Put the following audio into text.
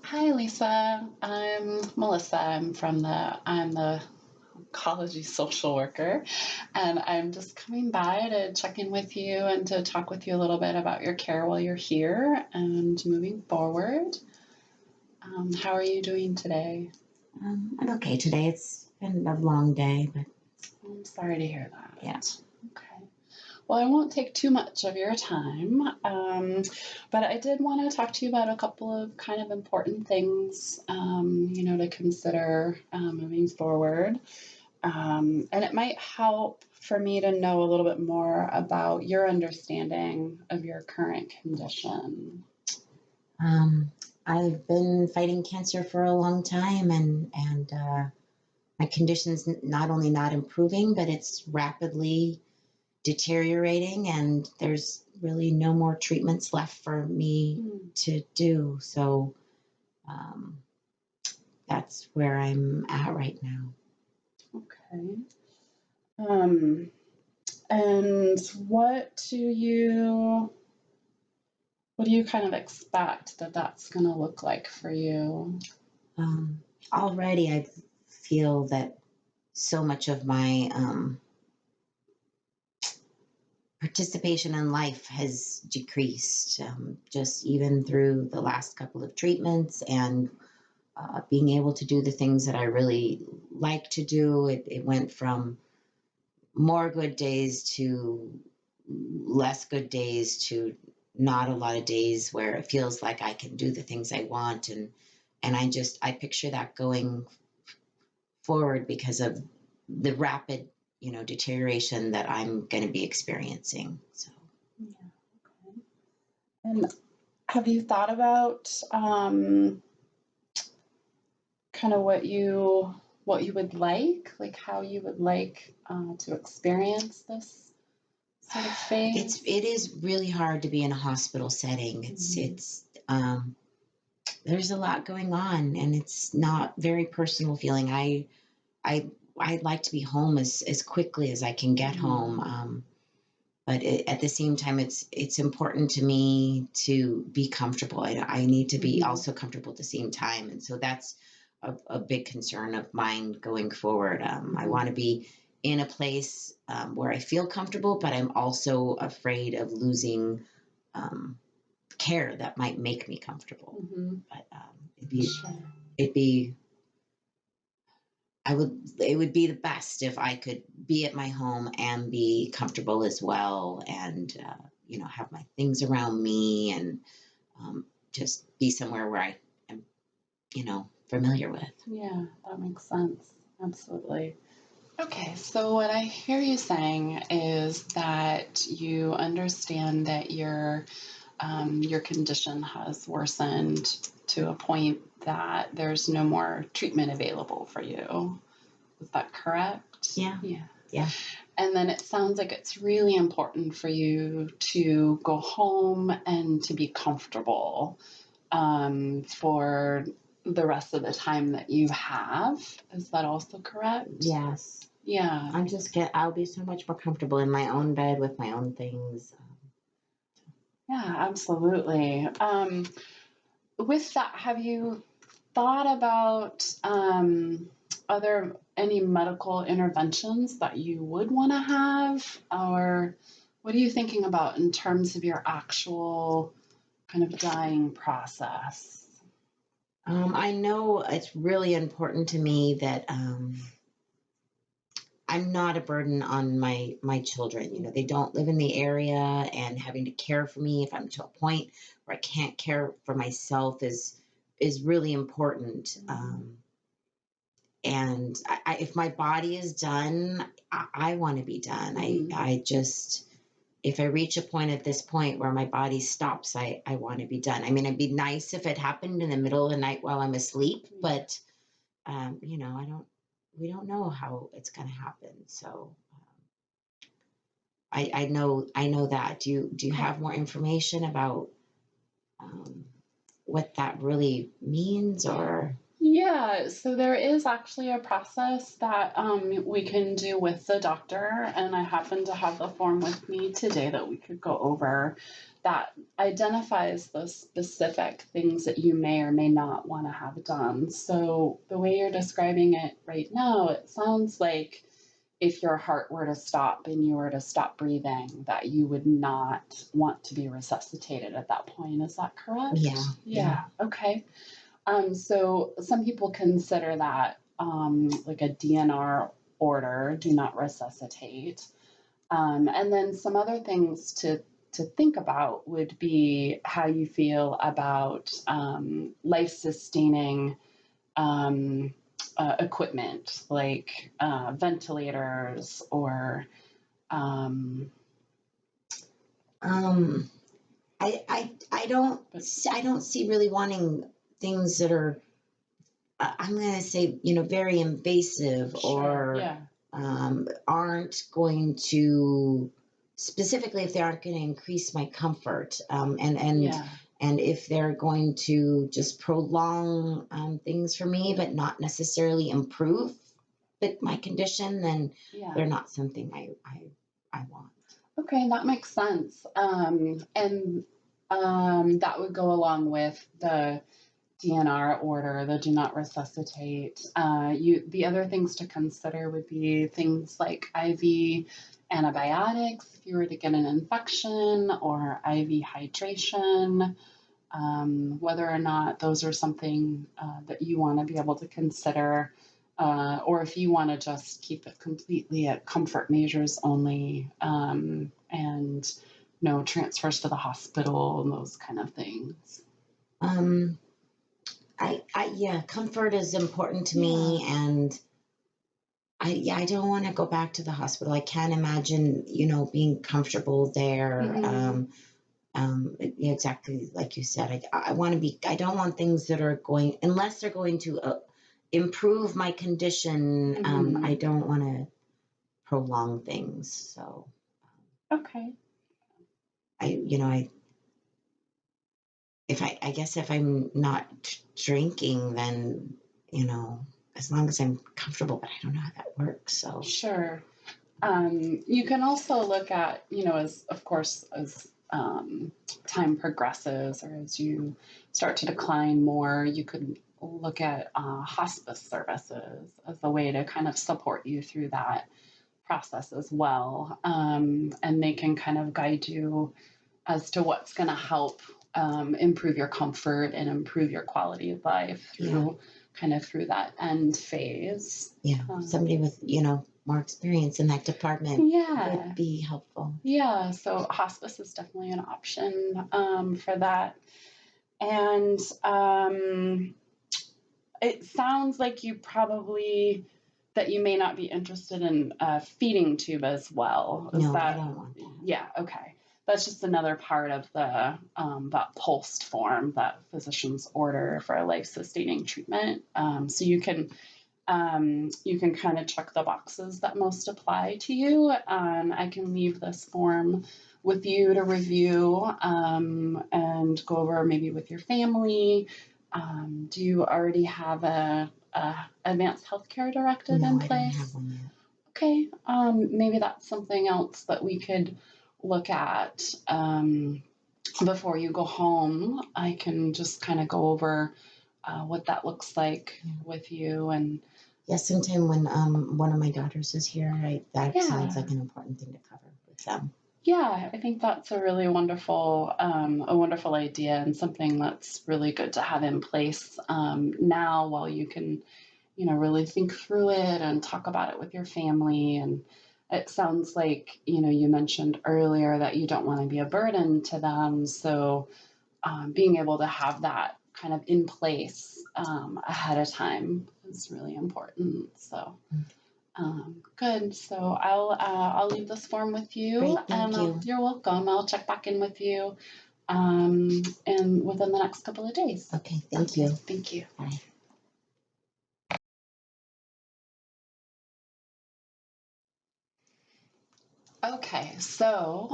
Hi, Lisa. I'm Melissa. I'm the oncology social worker, and I'm just coming by to check in with you and to talk with you a little bit about your care while you're here and moving forward. How are you doing today? I'm okay today. It's been a long day, but I'm sorry to hear that. yeah. Okay. Well, I won't take too much of your time, but I did want to talk to you about a couple of kind of important things, to consider moving forward. And it might help for me to know a little bit more about your understanding of your current condition. I've been fighting cancer for a long time, and my condition's not only not improving, but it's rapidly deteriorating, and there's really no more treatments left for me to do. So that's where I'm at right now. Okay. And what do you kind of expect that that's going to look like for you? Already, I feel that so much of my participation in life has decreased, just even through the last couple of treatments and being able to do the things that I really like to do. It went from more good days to less good days to not a lot of days where it feels like I can do the things I want. And I picture that going forward because of the rapid, deterioration that I'm going to be experiencing. So. Yeah. Okay. And have you thought about kind of what you would like how you would like to experience this sort of phase? It is really hard to be in a hospital setting. It's there's a lot going on, and it's not very personal feeling. I'd like to be home as quickly as I can get home. But at the same time, it's important to me to be comfortable. I need to be also comfortable at the same time. And so that's a big concern of mine going forward. I want to be in a place where I feel comfortable, but I'm also afraid of losing care that might make me comfortable. But it'd be it would be the best if I could be at my home and be comfortable as well, and have my things around me, and just be somewhere where I am familiar with. Yeah, that makes sense. Absolutely. Okay, so what I hear you saying is that you understand that your condition has worsened to a point that there's no more treatment available for you. Is that correct? Yeah. Yeah. And then it sounds like it's really important for you to go home and to be comfortable for the rest of the time that you have. Is that also correct? Yes. Yeah. I'll be so much more comfortable in my own bed with my own things. Yeah, absolutely. With that, have you thought about any medical interventions that you would want to have, or what are you thinking about in terms of your actual kind of dying process? I know it's really important to me that I'm not a burden on my children. They don't live in the area, and having to care for me if I'm to a point where I can't care for myself is really important. And if my body is done, I want to be done. I just, if I reach a point at this point where my body stops, I want to be done. I mean, it'd be nice if it happened in the middle of the night while I'm asleep, but we don't know how it's going to happen. So I know that. Do you have more information about what that really means, or? Yeah, so there is actually a process that we can do with the doctor, and I happen to have the form with me today that we could go over that identifies the specific things that you may or may not want to have done. So the way you're describing it right now, it sounds like if your heart were to stop and you were to stop breathing, that you would not want to be resuscitated at that point. Is that correct? Yeah. Yeah. Okay. So some people consider that like a DNR order, do not resuscitate. And then some other things to think about would be how you feel about life-sustaining equipment like ventilators or um, Um, I don't see really wanting things that are I'm going to say, very invasive sure, or yeah, aren't going to, specifically if they aren't going to increase my comfort, yeah, and if they're going to just prolong things for me, but not necessarily improve my condition, then yeah. they're not something I want. Okay, that makes sense. And that would go along with the DNR order, the do not resuscitate. The other things to consider would be things like IV antibiotics if you were to get an infection or IV hydration, whether or not those are something that you want to be able to consider, or if you want to just keep it completely at comfort measures only, and no transfers to the hospital and those kind of things. Um, yeah, comfort is important to me, Yeah. and I don't want to go back to the hospital. I can't imagine, being comfortable there. Mhm. Yeah, exactly like you said. I want to be. I don't want things that are going, unless they're going to improve my condition. I Mhm. don't want to prolong things. So Okay. I if I guess if I'm not drinking, then as long as I'm comfortable. But I don't know how that works. So Sure. You can also look at, as of course, as time progresses or as you start to decline more, you could look at hospice services as a way to kind of support you through that process as well. And they can kind of guide you as to what's going to help improve your comfort and improve your quality of life yeah, through kind of through that end phase. yeah, somebody with more experience in that department would Yeah. be helpful. Yeah, so hospice is definitely an option for that. And it sounds like that you may not be interested in a feeding tube as well. Is No, I that, don't want that. yeah, okay. That's just another part of the that POLST form that physicians order for a life-sustaining treatment. So you can kind of check the boxes that most apply to you. I can leave this form with you to review and go over maybe with your family. Do you already have a advanced healthcare directive No, in I don't have place? one yet. Okay, maybe that's something else that we could look at before you go home. I can just kind of go over what that looks like Yeah. with you and Yeah, sometime when one of my daughters is here, that sounds yeah. like an important thing to cover with them. Yeah, I think that's a really a wonderful idea and something that's really good to have in place now while you can, really think through it and talk about it with your family. And it sounds like, you mentioned earlier that you don't want to be a burden to them. So being able to have that kind of in place ahead of time is really important. So. Good. So I'll leave this form with you, Great, and thank you. you're welcome. I'll check back in with you, and within the next couple of days. Okay, thank you. Thank you. Bye. Okay, so